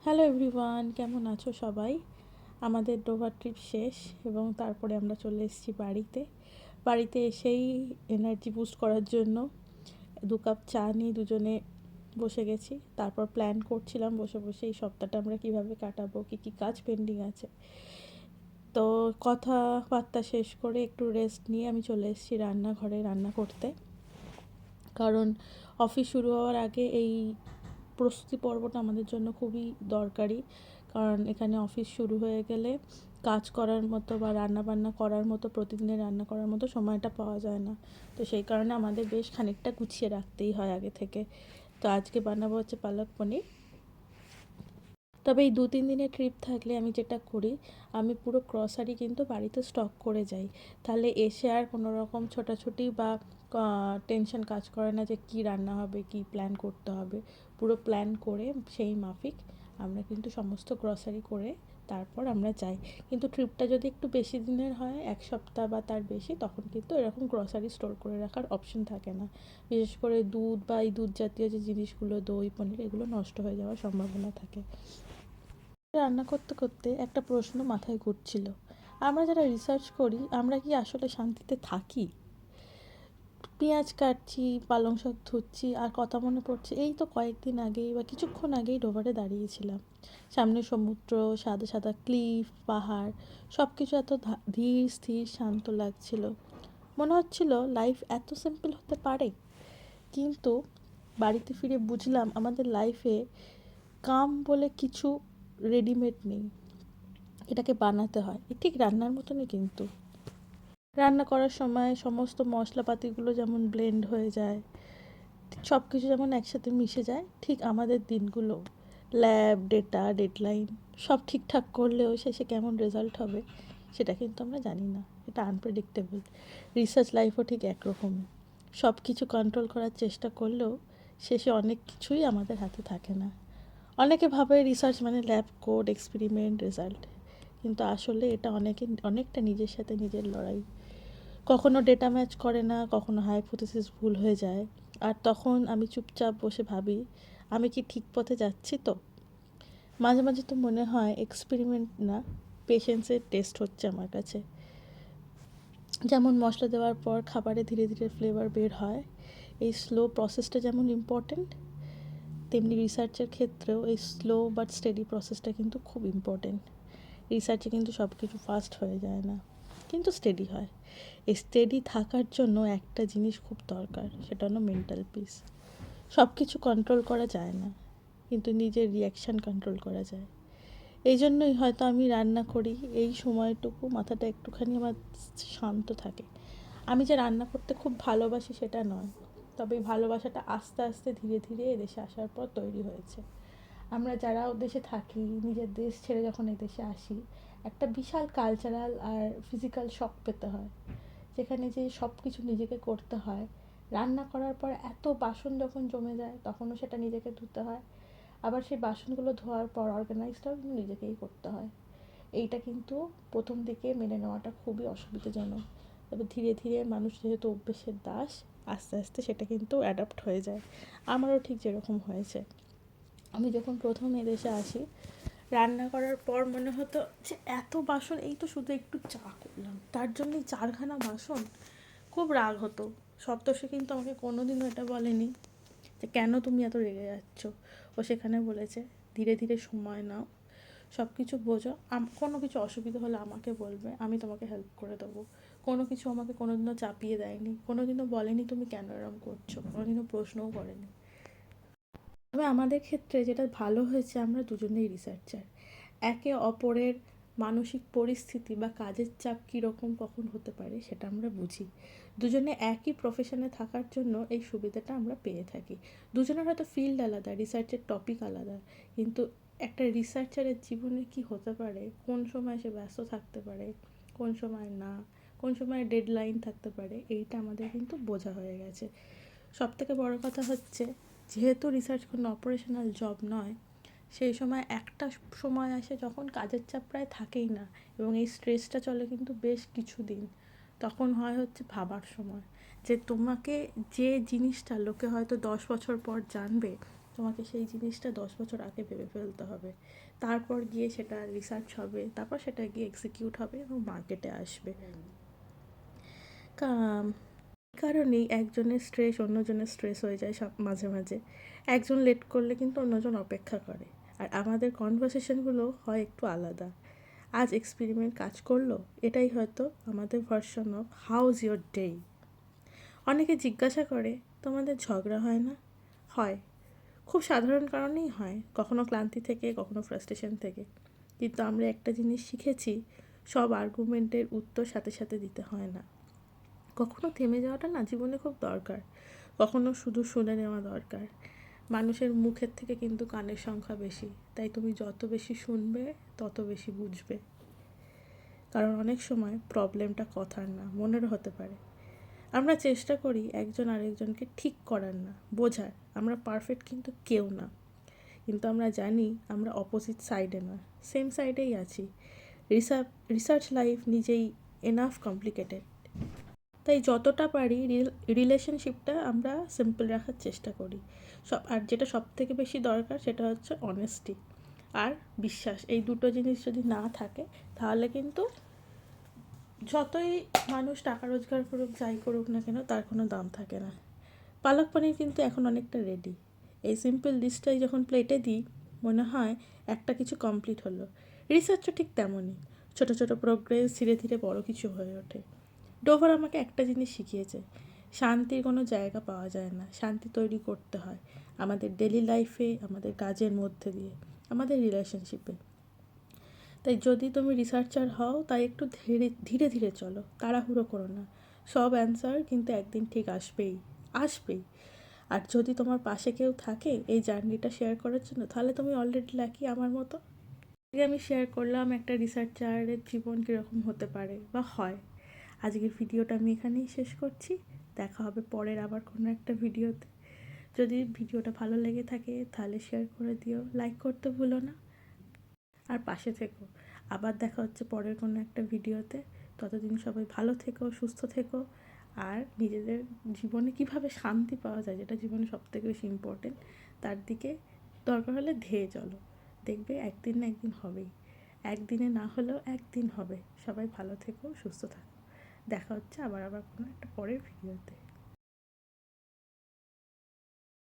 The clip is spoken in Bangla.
হ্যালো এভরিওয়ান, কেমন আছো সবাই? আমাদের ডোভার ট্রিপ শেষ এবং তারপরে আমরা চলে এসেছি বাড়িতে এসেই এনার্জি বুস্ট করার জন্য 2 কাপ চা নিয়ে দুজনে বসে গেছি। তারপর প্ল্যান করছিলাম বসে বসে এই সপ্তাহটা আমরা কীভাবে কাটাবো, কী কী কাজ পেন্ডিং আছে। তো কথাবার্তা শেষ করে একটু রেস্ট নিয়ে আমি চলে এসেছি রান্নাঘরে রান্না করতে, কারণ অফিস শুরু হওয়ার আগে এই প্রস্তুতি পর্বটা আমাদের জন্য খুবই দরকারি। কারণ এখানে অফিস শুরু হয়ে গেলে কাজ করার মতো বা রান্নাবান্না করার মতো, প্রতিদিনের রান্না করার মতো সময়টা পাওয়া যায় না। তো সেই কারণে আমাদের বেশ খানিকটা গুছিয়ে রাখতেই হয় আগে থেকে। তো আজকে বানাবো হচ্ছে পালক পনির। তবে এই 2-3 দিনের ট্রিপ থাকলে আমি যেটা করি, আমি পুরো গ্রসারি কিন্তু বাড়িতে স্টক করে যাই। তাহলে এসে আর কোনো রকম ছোটাছুটি বা টেনশন কাজ করে না যে কী রান্না হবে, কী প্ল্যান করতে হবে। পুরো প্ল্যান করে সেই মাফিক আমরা কিন্তু সমস্ত গ্রসারি করে তারপর আমরা যাই। কিন্তু ট্রিপটা যদি একটু বেশি দিনের হয়, 1 সপ্তাহ বা তার বেশি, তখন কিন্তু এরকম গ্রসারি স্টোর করে রাখার অপশন থাকে না। বিশেষ করে দুধ বা এই দুধ জাতীয় যে জিনিসগুলো, দই, পনির, এগুলো নষ্ট হয়ে যাওয়ার সম্ভাবনা থাকে। রান্না করতে করতে একটা প্রশ্ন মাথায় ঘুরছিল, আমরা যারা রিসার্চ করি আমরা কি আসলে শান্তিতে থাকি? পেঁয়াজ কাটছি, পালং শাক ধুচ্ছি, আর কথা মনে পড়ছে এই তো কয়েকদিন আগেই বা কিছুক্ষণ আগেই ডোভারে দাঁড়িয়েছিলাম। সামনে সমুদ্র, সাদা সাদা ক্লিফ, পাহাড়, সব কিছু এত ধীর স্থির শান্ত লাগছিল। মনে হচ্ছিল লাইফ এত সিম্পল হতে পারে। কিন্তু বাড়িতে ফিরে বুঝলাম আমাদের লাইফে কাম বলে কিছু রেডিমেড নেই, এটাকে বানাতে হয়। ঠিক রান্নার মতনই কিন্তু। রান্না করার সময় সমস্ত মশলাপাতিগুলো যেমন ব্লেন্ড হয়ে যায়, সব কিছু যেমন একসাথে মিশে যায়, ঠিক আমাদের দিনগুলো, ল্যাব, ডেটা, ডেডলাইন সব ঠিকঠাক করলেও শেষে কেমন রেজাল্ট হবে সেটা কিন্তু আমরা জানি না। এটা আনপ্রেডিক্টেবল। রিসার্চ লাইফও ঠিক একরকমই। সব কিছু কন্ট্রোল করার চেষ্টা করলেও শেষে অনেক কিছুই আমাদের হাতে থাকে না। অনেকে ভাবে রিসার্চ মানে ল্যাব কোড, এক্সপেরিমেন্ট, রেজাল্ট, কিন্তু আসলে এটা অনেকটা নিজের সাথে নিজের লড়াই। কখনো ডেটা ম্যাচ করে না, কখনো হাইপোথেসিস ভুল হয়ে যায়, আর তখন আমি চুপচাপ বসে ভাবি আমি কি ঠিক পথে যাচ্ছি? তো মাঝে মাঝে তো মনে হয় এক্সপেরিমেন্ট না, পেশেন্সের টেস্ট হচ্ছে আমার কাছে। যেমন মশলা দেওয়ার পর খাবারে ধীরে ধীরে ফ্লেভার বের হয়, এই স্লো প্রসেসটা যেমন ইম্পর্ট্যান্ট, তেমনি রিসার্চের ক্ষেত্রেও এই স্লো বাট স্টেডি প্রসেসটা কিন্তু খুব ইম্পর্টেন্ট। রিসার্চে কিন্তু সব কিছু ফাস্ট হয়ে যায় না, কিন্তু স্টেডি হয়। এই স্টেডি থাকার জন্য একটা জিনিস খুব দরকার, সেটা হলো মেন্টাল পিস। সব কিছু কন্ট্রোল করা যায় না, কিন্তু নিজের রিয়াকশান কন্ট্রোল করা যায়। এই জন্যই হয়তো আমি রান্না করি, এই সময়টুকু মাথাটা একটুখানি আমার শান্ত থাকে। আমি যে রান্না করতে খুব ভালোবাসি সেটা নয়, তবে এই ভালোবাসাটা আস্তে আস্তে ধীরে ধীরে এদেশে আসার পর তৈরি হয়েছে। আমরা যারা দেশে থাকি, নিজের দেশ ছেড়ে যখন এদেশে আসি, একটা বিশাল কালচারাল আর ফিজিক্যাল শক পেতে হয়, যেখানে যে সব কিছু নিজেকে করতে হয়। রান্না করার পর এত বাসন যখন জমে যায় তখনও সেটা নিজেকে ধুতে হয়, আবার সেই বাসনগুলো ধোয়ার পর অর্গানাইজটাও কিন্তু নিজেকেই করতে হয়। এইটা কিন্তু প্রথম দিকে মেনে নেওয়াটা খুবই অসুবিধাজনক, তবে ধীরে ধীরে মানুষ যেহেতু অভ্যেসের দাস, আস্তে আস্তে সেটা কিন্তু অ্যাডাপ্ট হয়ে যায়। আমারও ঠিক যেরকম হয়েছে। আমি যখন প্রথম এদেশে আসি, রান্না করার পর মনে হতো যে এত বাসন, এই তো শুধু একটু চা করলাম তার জন্যই 4খানা বাসন। খুব রাগ হতো। সপ্তর্ষি কিন্তু আমাকে কোনোদিনও এটা বলেনি যে কেন তুমি এত রেগে যাচ্ছ। ও সেখানে বলেছে ধীরে ধীরে সময় নাও, সব কিছু বোঝো, কোনো কিছু অসুবিধা হলে আমাকে বলবে, আমি তোমাকে হেল্প করে দেবো। কোনো কিছু আমাকে কোনোদিনও চাপিয়ে দেয়নি, কোনোদিনও বলেনি তুমি কেন এরম করছো, কোনোদিনও প্রশ্নও করেনি। তবে আমাদের ক্ষেত্রে যেটা ভালো হয়েছে, আমরা দুজনেই রিসার্চার। একে অপরের মানসিক পরিস্থিতি বা কাজের চাপ কীরকম কখন হতে পারে সেটা আমরা বুঝি। দুজনে একই প্রফেশনে থাকার জন্য এই সুবিধাটা আমরা পেয়ে থাকি। দুজনের হয়তো ফিল্ড আলাদা, রিসার্চের টপিক আলাদা, কিন্তু একটা রিসার্চারের জীবনে কি হতে পারে, কোন সময় সে ব্যস্ত থাকতে পারে, কোন সময় না, কোন সময় ডেডলাইন থাকতে পারে, এইটা আমাদের কিন্তু বোঝা হয়ে গেছে। সবথেকে বড় কথা হচ্ছে, যেহেতু রিসার্চ কোনো অপারেশনাল জব নয়, সেই সময় একটা সময় আসে যখন কাজের চাপ প্রায় থাকেই না, এবং এই স্ট্রেসটা চলে কিন্তু বেশ কিছুদিন। তখন হয় হচ্ছে ভাবার সময় যে তোমাকে যে জিনিসটা লোকে হয়তো 10 বছর পর জানবে, তোমাকে সেই জিনিসটা 10 বছর আগে ভেবে ফেলতে হবে, তারপর গিয়ে সেটা রিসার্চ হবে, তারপর সেটা গিয়ে এক্সিকিউট হবে এবং মার্কেটে আসবে। কারণেই একজনের স্ট্রেস অন্যজনের স্ট্রেস হয়ে যায় সব মাঝে মাঝে। একজন লেট করলে কিন্তু অন্যজন অপেক্ষা করে, আর আমাদের কনভারসেশনগুলো হয় একটু আলাদা। আজ এক্সপেরিমেন্ট কাজ করলো, এটাই হয়তো আমাদের version of house your day. অনেকে জিজ্ঞাসা করে, তোমাদের ঝগড়া হয় না? হয়, খুব সাধারণ কারণেই হয়, কখনো ক্লান্তি থেকে, কখনো ফ্রাস্ট্রেশন থেকে। কিন্তু আমরা একটা জিনিস শিখেছি, সব আর্গুমেন্টের উত্তর সাথে সাথে দিতে হয় না। কখনো থেমে যাওয়াটা না জীবনে খুব দরকার, কখনো শুধু শুনে নেওয়া দরকার। মানুষের মুখের থেকে কিন্তু কানের সংখ্যা বেশি, তাই তুমি যত বেশি শুনবে তত বেশি বুঝবে। কারণ অনেক সময় প্রবলেমটা কথার না, মনের হতে পারে। আমরা চেষ্টা করি একজন আরেকজনকে ঠিক করার না, বোঝার। আমরা পারফেক্ট কিন্তু কেউ না, কিন্তু আমরা জানি আমরা অপোজিট সাইডে না, সেম সাইডেই আছি। রিসার্চ লাইফ নিজেই এনাফ কমপ্লিকেটেড। তাই যতটা পারি রিলেশনশিপটা আমরা সিম্পল রাখার চেষ্টা করি। আর যেটা সব থেকে বেশি দরকার সেটা হচ্ছে অনেস্টি আর বিশ্বাস। এই দুটো জিনিস যদি না থাকে তাহলে কিন্তু যতই মানুষ টাকা রোজগার করুক, যাই করুক না কেন, তার কোনো দাম থাকে না। পালক পনির কিন্তু এখন অনেকটা রেডি। এই সিম্পল ডিশটাই যখন প্লেটে দিই, মনে হয় একটা কিছু কমপ্লিট হলো। রিসার্চও ঠিক তেমনই, ছোটো ছোটো প্রোগ্রেস ধীরে ধীরে বড় কিছু হয়ে ওঠে। ডোভার আমাকে একটা জিনিস শিখিয়েছে, শান্তির কোনো জায়গা পাওয়া যায় না, শান্তি তৈরি করতে হয় আমাদের ডেলি লাইফে, আমাদের কাজের মধ্যে দিয়ে, আমাদের রিলেশনশিপে। তাই যদি তুমি রিসার্চার হও, তাই একটু ধীরে ধীরে ধীরে চলো, তাড়াহুড়ো করো না। সব অ্যান্সার কিন্তু একদিন ঠিক আসবেই, আসবেই। আর যদি তোমার পাশে কেউ থাকে এই জার্নিটা শেয়ার করার জন্য, তাহলে তুমি অলরেডি লাকি আমার মতো। আজকে আমি শেয়ার করলাম একটা রিসার্চারের জীবন কীরকম হতে পারে বা হয়। আজকের ভিডিওটা আমি এখানেই শেষ করছি। দেখা হবে পরের আবার কোনো একটা ভিডিওতে। যদি ভিডিওটা ভালো লেগে থাকে তাহলে শেয়ার করে দিও, লাইক করতে ভুলো না, আর পাশে থেকো। আবার দেখা হচ্ছে পরের কোনো একটা ভিডিওতে। ততদিন সবাই ভালো থেকো, সুস্থ থেকো, আর নিজেদের জীবনে কিভাবে শান্তি পাওয়া যায়, যেটা জীবনে সবথেকে বেশি ইম্পর্টেন্ট, তার দিকে দরকার হলে ধেয়ে চলো। দেখবে একদিন না একদিন হবেই, একদিনে না হলেও একদিন হবে। সবাই ভালো থেকো, সুস্থ থাকো। দেখা হচ্ছে আবার কোনো একটা পরের ভিডিওতে।